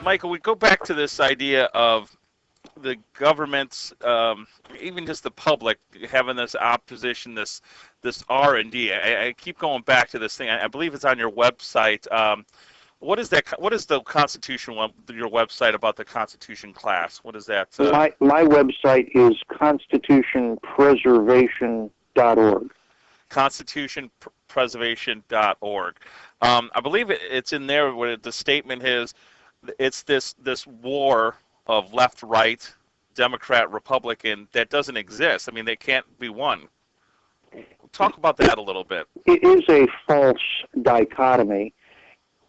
Michael, we go back to this idea of the government's, even just the public, having this opposition, this R&D. I keep going back to this thing. I believe it's on your website. What is that? What is the Constitution? Your website about the Constitution class? What is that? My website is constitutionpreservation.org. Constitutionpreservation.org. I believe it's in there where the statement is, it's this war of left, right, Democrat, Republican that doesn't exist. I mean, they can't be won. Talk about that a little bit. It is a false dichotomy.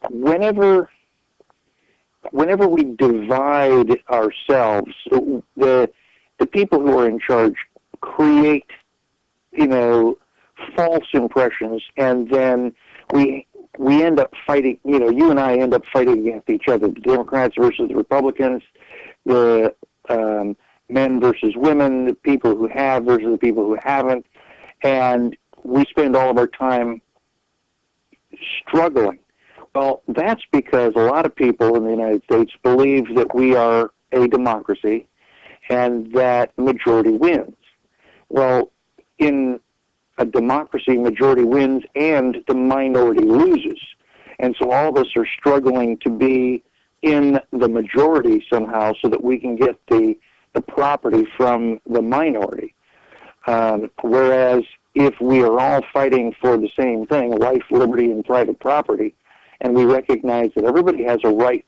Whenever we divide ourselves, the people who are in charge create, false impressions, and then we end up fighting, you and I end up fighting against each other, the Democrats versus the Republicans, the men versus women, the people who have versus the people who haven't, and we spend all of our time struggling. Well, that's because a lot of people in the United States believe that we are a democracy and that majority wins. Well, in a democracy, majority wins and the minority loses. And so all of us are struggling to be in the majority somehow so that we can get the property from the minority. Whereas if we are all fighting for the same thing, life, liberty, and private property, and we recognize that everybody has a right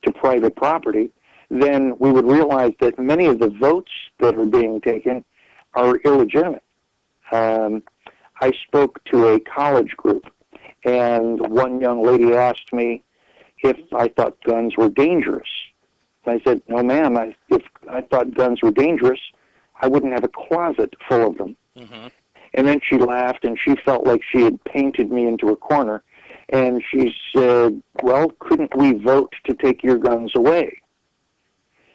to private property, then we would realize that many of the votes that are being taken are illegitimate. I spoke to a college group, and one young lady asked me if I thought guns were dangerous. I said, no, ma'am, if I thought guns were dangerous, I wouldn't have a closet full of them. Mm-hmm. And then she laughed, and she felt like she had painted me into a corner. And she said, well, couldn't we vote to take your guns away?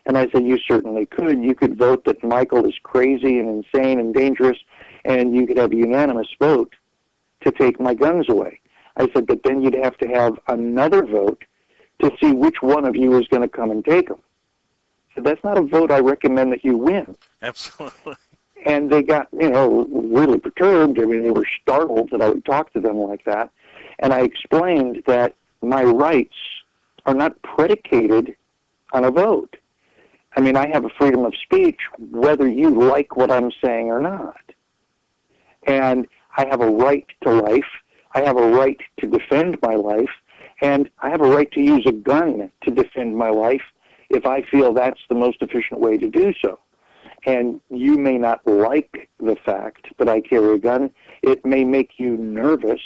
And I said, you certainly could. You could vote that Michael is crazy and insane and dangerous, and you could have a unanimous vote to take my guns away. I said, but then you'd have to have another vote to see which one of you is going to come and take them. So that's not a vote I recommend that you win. Absolutely. And they got, really perturbed. I mean, they were startled that I would talk to them like that. And I explained that my rights are not predicated on a vote. I mean, I have a freedom of speech whether you like what I'm saying or not. And I have a right to life. I have a right to defend my life. And I have a right to use a gun to defend my life if I feel that's the most efficient way to do so. And you may not like the fact that I carry a gun. It may make you nervous,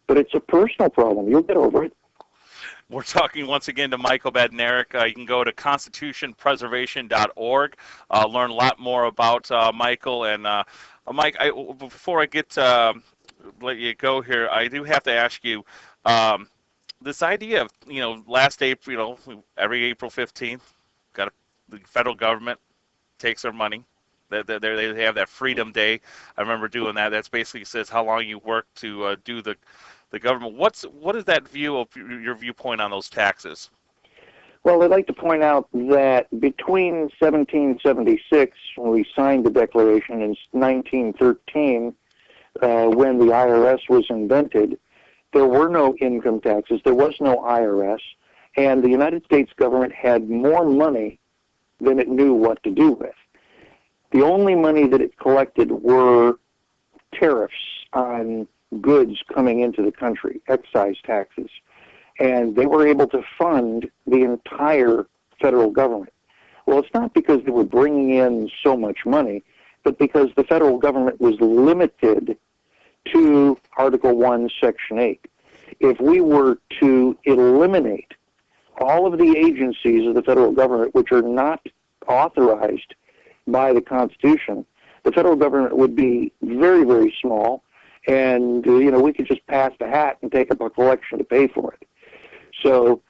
but it's a personal problem. You'll get over it. We're talking once again to Michael Badnarik. You can go to constitutionpreservation.org, learn a lot more about Michael. And Mike, before I get let you go here, I do have to ask you this idea of last April, every April 15th, the federal government takes their money. They have that Freedom Day. I remember doing that. That's basically says how long you work to do the government. What is that view of your viewpoint on those taxes? Well, I'd like to point out that between 1776, when we signed the Declaration, and 1913, when the IRS was invented, there were no income taxes. There was no IRS, and the United States government had more money than it knew what to do with. The only money that it collected were tariffs on goods coming into the country, excise taxes, and they were able to fund the entire federal government. Well, it's not because they were bringing in so much money, but because the federal government was limited to Article 1, Section 8. If we were to eliminate all of the agencies of the federal government which are not authorized by the Constitution, the federal government would be very, very small, and we could just pass the hat and take up a collection to pay for it. So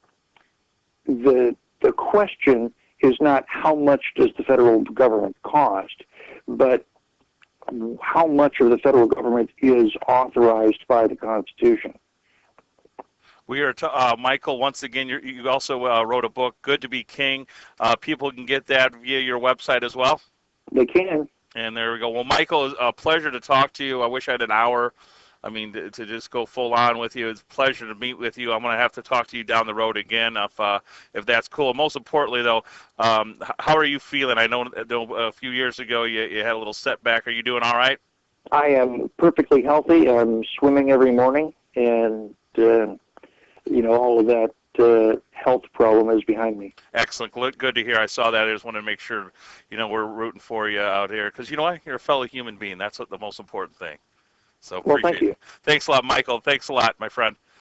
the question is not how much does the federal government cost, but how much of the federal government is authorized by the Constitution. We are, Michael, once again, you also wrote a book, Good to be King. People can get that via your website as well? They can. And there we go. Well, Michael, it's a pleasure to talk to you. I wish I had an hour. I mean, to just go full on with you. It's a pleasure to meet with you. I'm going to have to talk to you down the road again if that's cool. Most importantly, though, how are you feeling? I know a few years ago you had a little setback. Are you doing all right? I am perfectly healthy. I'm swimming every morning, and all of that health problem is behind me. Excellent. Good to hear. I saw that. I just wanted to make sure, we're rooting for you out here. Because you know what? You're a fellow human being. That's the most important thing. So well, thank you. Thanks a lot, Michael. Thanks a lot, my friend.